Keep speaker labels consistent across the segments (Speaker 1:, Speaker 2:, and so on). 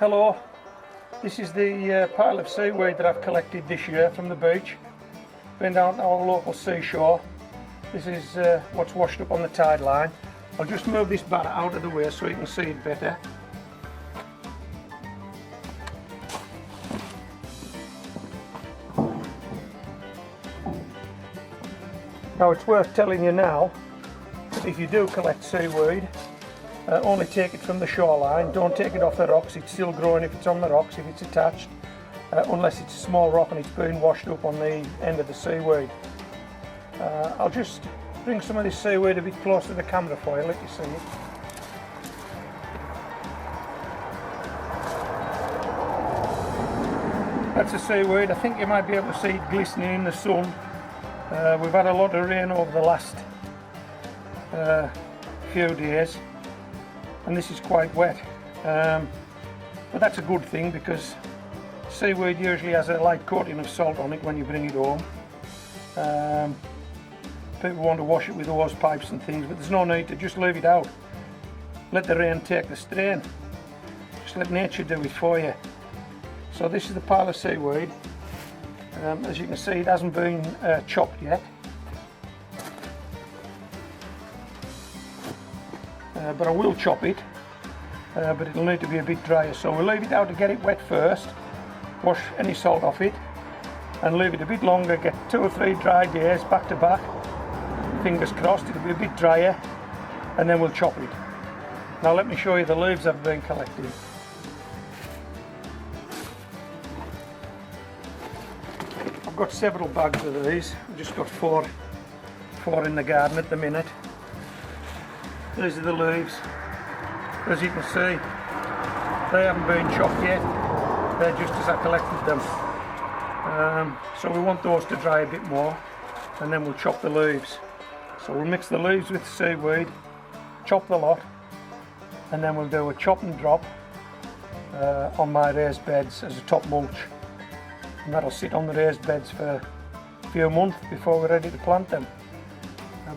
Speaker 1: Hello, this is the pile of seaweed that I've collected this year from the beach. Been down to our local seashore. This is what's washed up on the tide line. I'll just move this batter out of the way so you can see it better. Now it's worth telling you now that if you do collect seaweed, only take it from the shoreline, don't take it off the rocks. It's still growing if it's on the rocks, if it's attached, unless it's a small rock and it's been washed up on the end of the seaweed. I'll just bring some of this seaweed a bit close to the camera for you, let you see it. That's the seaweed. I think you might be able to see it glistening in the sun. We've had a lot of rain over the last few days, and this is quite wet, but that's a good thing because seaweed usually has a light coating of salt on it when you bring it home. People want to wash it with hose pipes and things, but there's no need to. Just leave it out, let the rain take the strain, just let nature do it for you. So this is the pile of seaweed. As you can see, it hasn't been chopped yet, but I will chop it, but it'll need to be a bit drier, so we'll leave it out to get it wet first, wash any salt off it and leave it a bit longer, get 2 or 3 dry days back to back, fingers crossed it'll be a bit drier, and then we'll chop it. Now let me show you the leaves I've been collecting. I've got several bags of these. I've just got four in the garden at the minute. These are the leaves. As you can see, they haven't been chopped yet. They're just as I collected them. So we want those to dry a bit more, and then we'll chop the leaves. So we'll mix the leaves with the seaweed, chop the lot, and then we'll do a chop and drop on my raised beds as a top mulch. And that'll sit on the raised beds for a few months before we're ready to plant them.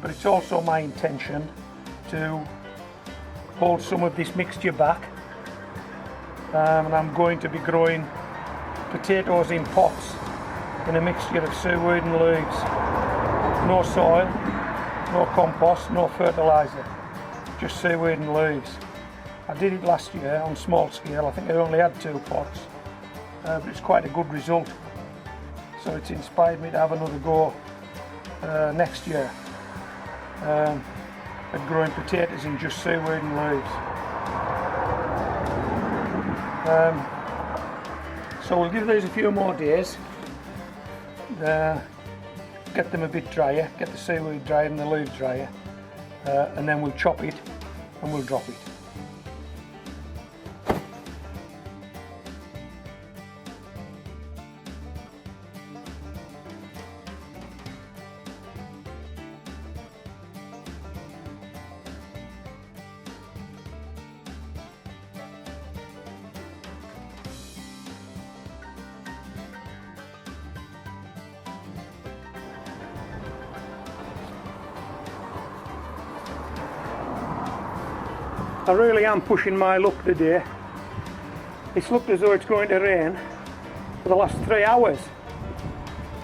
Speaker 1: But it's also my intention to hold some of this mixture back, and I'm going to be growing potatoes in pots in a mixture of seaweed and leaves. No soil, no compost, no fertiliser, just seaweed and leaves. I did it last year on small scale. I think I only had 2 pots. But it's quite a good result, so it's inspired me to have another go next year at growing potatoes in just seaweed and leaves. So we'll give these a few more days, get them a bit drier, get the seaweed drier and the leaves drier, and then we'll chop it and we'll drop it. I really am pushing my luck today. It's looked as though it's going to rain for the last 3 hours.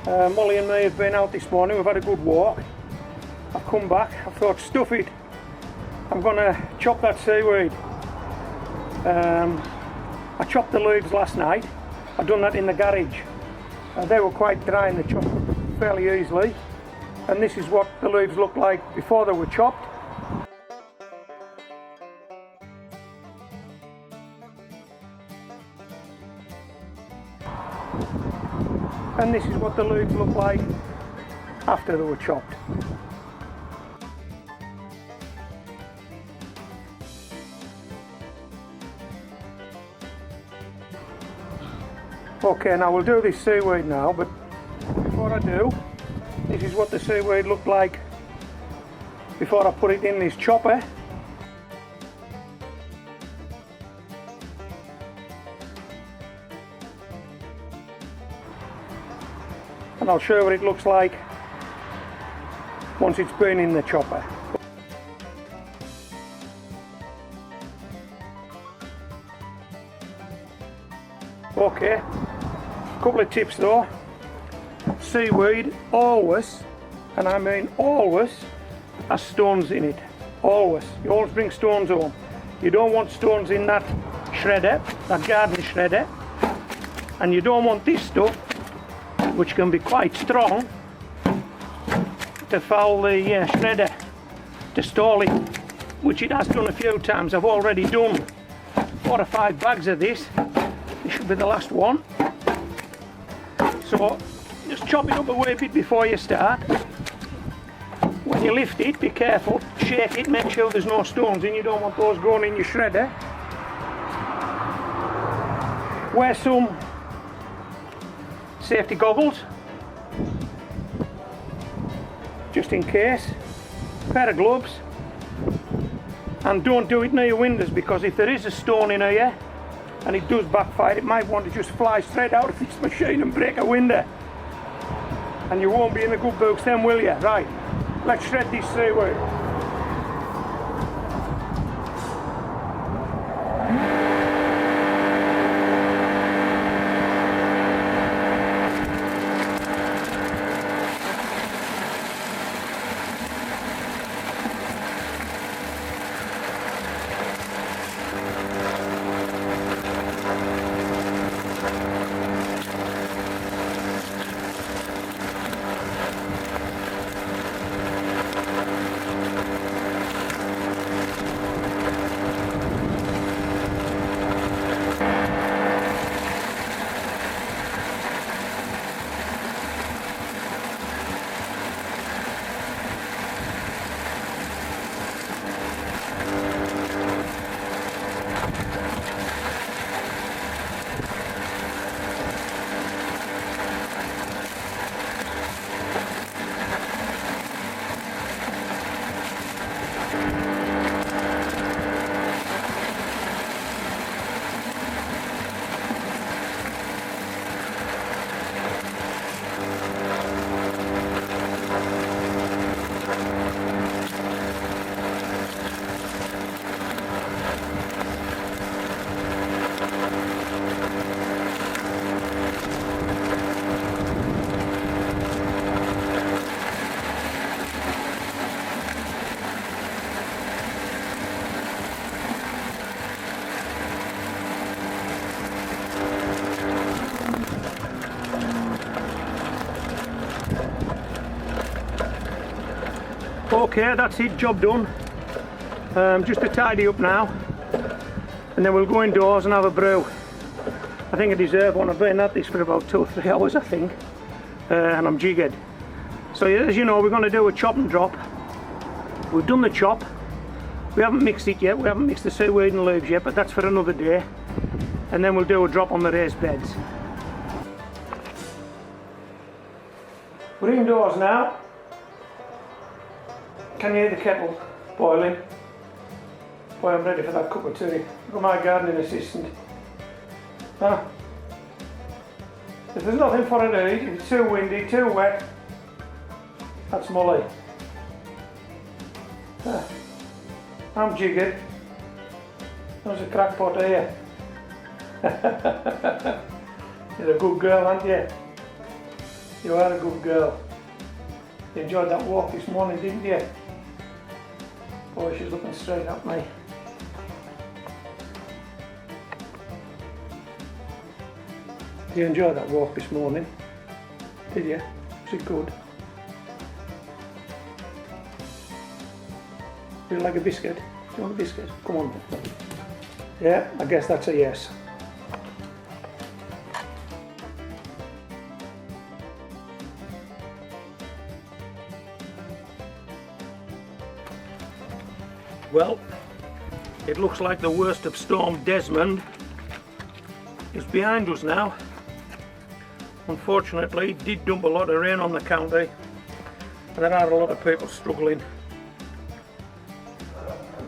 Speaker 1: Molly and me have been out this morning, we've had a good walk. I've come back, I thought stuff it, I'm going to chop that seaweed. I chopped the leaves last night, I've done that in the garage. They were quite dry and they chopped fairly easily. And this is what the leaves looked like before they were chopped. And this is what the leaves look like after they were chopped. Okay, now we'll do this seaweed now, but before I do, this is what the seaweed looked like before I put it in this chopper. And I'll show you what it looks like once it's been in the chopper. Okay, couple of tips though. Seaweed always, and I mean always, has stones in it. Always. You always bring stones home. You don't want stones in that shredder, that garden shredder, and you don't want this stuff, which can be quite strong, to foul the shredder, to stall it, which it has done a few times. I've already done 4 or 5 bags of this. This should be the last one. So just chop it up a wee bit before you start. When you lift it, be careful, shake it, make sure there's no stones in. You don't want those going in your shredder. Wear some safety goggles, just in case. Pair of gloves, and don't do it near your windows, because if there is a stone in here and it does backfire, it might want to just fly straight out of this machine and break a window, and you won't be in the good books then, will you? Right, let's shred this seaweed. Okay, that's it, job done. Just to tidy up now, and then we'll go indoors and have a brew. I think I deserve one. I've been at this for about 2 or 3 hours, I think, and I'm jiggered. So as you know, we're going to do a chop and drop. We've done the chop. We haven't mixed it yet. We haven't mixed the seaweed and leaves yet, but that's for another day. And then we'll do a drop on the raised beds. We're indoors now. Can you hear the kettle boiling? Boy, I'm ready for that cup of tea. Look at my gardening assistant. Huh? If there's nothing for her to eat, if it's too windy, too wet, that's Molly. Huh. I'm jiggered. There's a crackpot here. You're a good girl, aren't you? You are a good girl. You enjoyed that walk this morning, didn't you? Boy, she's looking straight at me. Did you enjoy that walk this morning? Did you? Was it good? Would you like a biscuit? Do you want a biscuit? Come on. Yeah, I guess that's a yes. Well, it looks like the worst of Storm Desmond is behind us now. Unfortunately, it did dump a lot of rain on the county, and there are a lot of people struggling.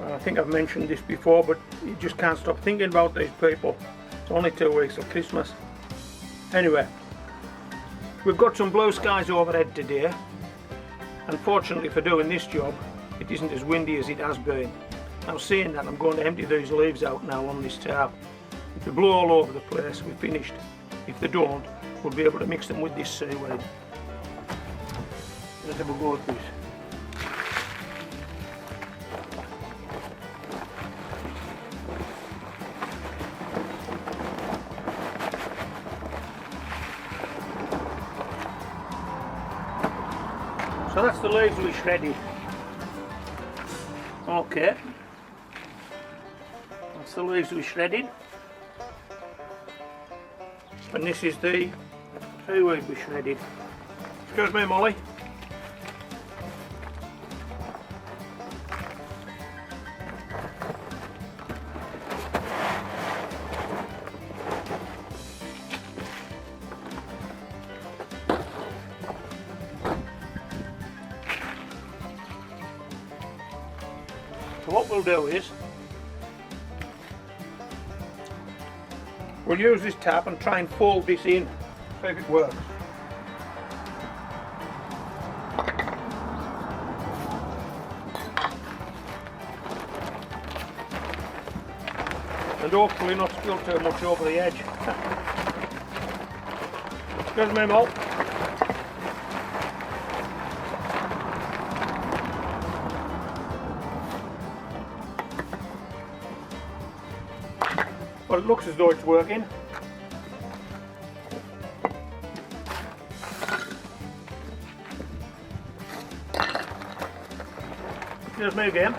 Speaker 1: I think I've mentioned this before, but you just can't stop thinking about these people. It's only 2 weeks of Christmas. Anyway, we've got some blue skies overhead today. Unfortunately for doing this job, it isn't as windy as it has been. Now saying that, I'm going to empty these leaves out now on this tarp, If they blow all over the place, we're finished. If they don't, we'll be able to mix them with this seaweed. Let's have a go at this. So that's the leaves we shredded. Okay. That's the leaves we shredded. And this is the seaweed we shredded. Excuse me, Molly. So what we'll do is, we'll use this tap and try and fold this in, see if it works. And hopefully not spill too much over the edge. Excuse me, Mol. Well, it looks as though it's working. Here's me again.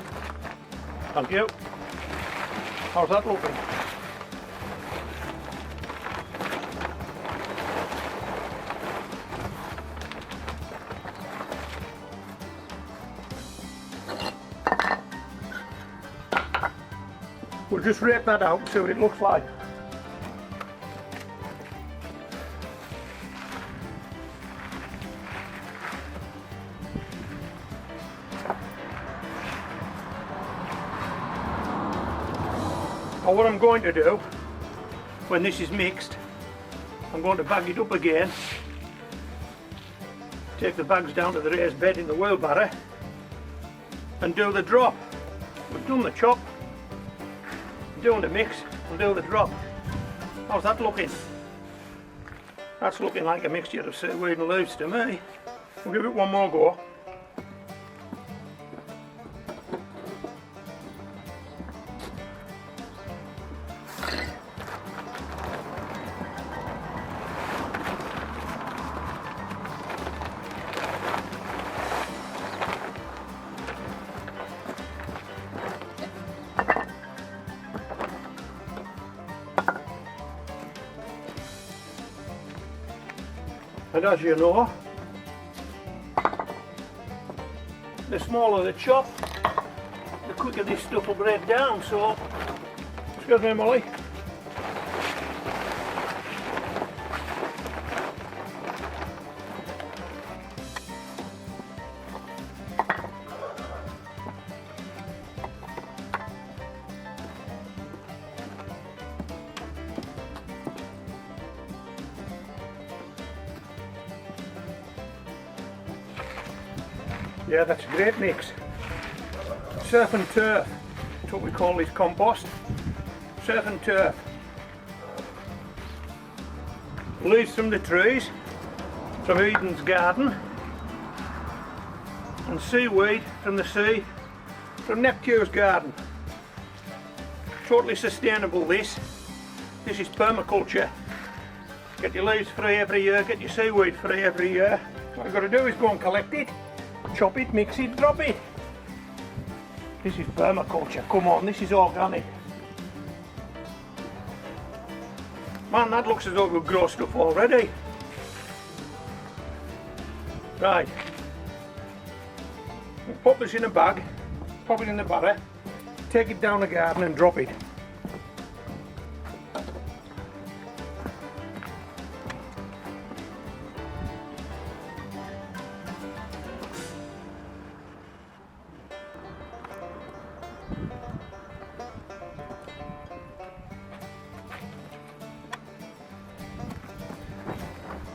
Speaker 1: Thank you. How's that looking? We'll just rake that out and see what it looks like. Now what I'm going to do, when this is mixed, I'm going to bag it up again, take the bags down to the raised bed in the wheelbarrow and do the drop. We've done the chop, doing the mix and do the drop. How's that looking? That's looking like a mixture of seaweed and leaves to me. We'll give it one more go. And as you know, the smaller the chop, the quicker this stuff will break down. So, excuse me, Molly. Yeah, that's a great mix. Surf and turf, that's what we call this compost. Surf and turf. Leaves from the trees, from Eden's garden, and seaweed from the sea, from Neptune's garden. Totally sustainable this. This is permaculture. Get your leaves free every year, get your seaweed free every year. What you've got to do is go and collect it, chop it, mix it, drop it. This is permaculture, come on, this is organic. Man, that looks as though we'll grow stuff already. Right. We'll pop this in a bag, pop it in the barrow, take it down the garden and drop it.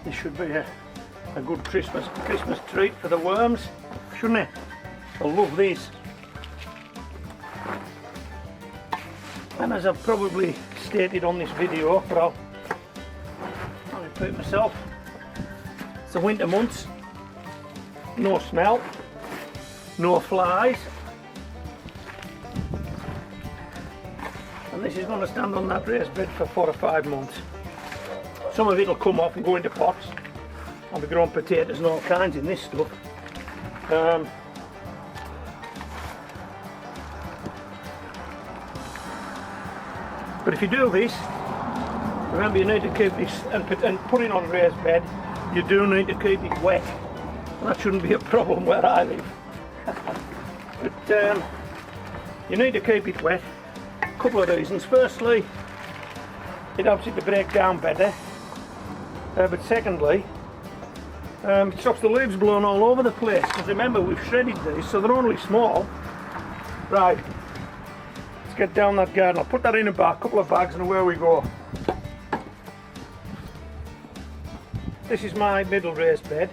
Speaker 1: This should be a good Christmas treat for the worms, shouldn't it? They'll love these. And as I've probably stated on this video, but I'll repeat myself, it's the winter months, no smell, no flies, and this is going to stand on that raised bed for 4 or 5 months. Some of it will come off and go into pots. I'll be growing potatoes and all kinds in this stuff. But if you do this, remember you need to keep this, and put it on a raised bed, you do need to keep it wet. And that shouldn't be a problem where I live. But you need to keep it wet. A couple of reasons. Firstly, it helps it to break down better. But secondly, it stops the leaves blowing all over the place. Because remember, we've shredded these, so they're only small. Right, let's get down that garden. I'll put that in a bag, couple of bags, and away we go. This is my middle raised bed.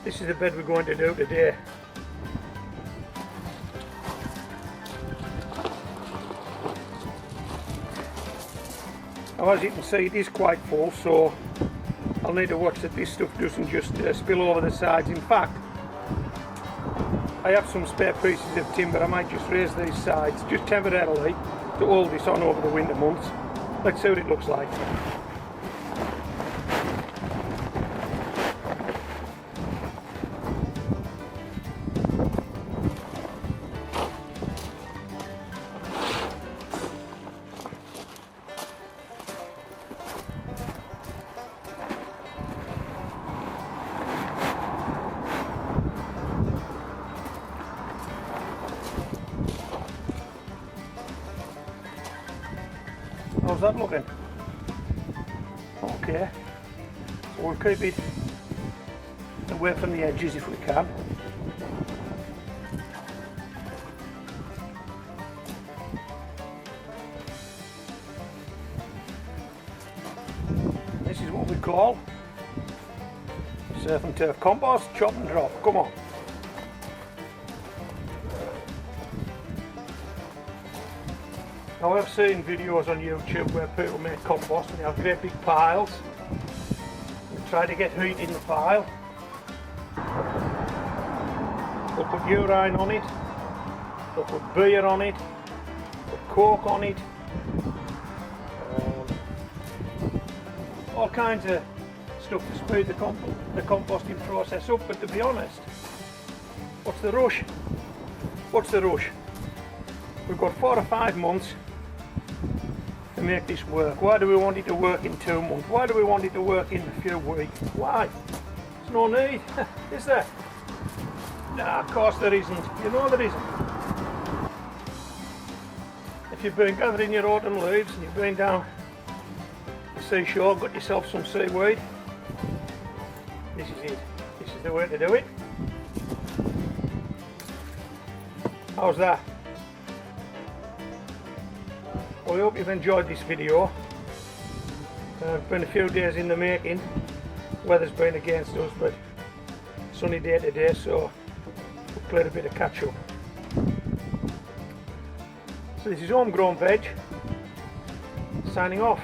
Speaker 1: This is the bed we're going to do today. Now, as you can see, it is quite full, so I'll need to watch that this stuff doesn't just spill over the sides. In fact, I have some spare pieces of timber. I might just raise these sides just temporarily to hold this on over the winter months. Let's see what it looks like. How's that looking? Okay, so we'll keep it away from the edges if we can. This is what we call surf and turf compost, chop and drop. Come on. Now, I've seen videos on YouTube where people make compost and they have great big piles and try to get heat in the pile. They'll put urine on it, they'll put beer on it, put coke on it, all kinds of stuff to speed the composting process up. But to be honest, what's the rush? What's the rush? We've got 4 or 5 months to make this work. Why do we want it to work in 2 months? Why do we want it to work in a few weeks? Why? There's no need, is there? Nah, of course there isn't. You know there isn't. If you've been gathering your autumn leaves and you've been down the seashore, got yourself some seaweed, this is it. This is the way to do it. How's that? Well, I hope you've enjoyed this video. It's been a few days in the making. Weather's been against us, but sunny day today, so we've played a bit of catch up. So this is Homegrown Veg, signing off.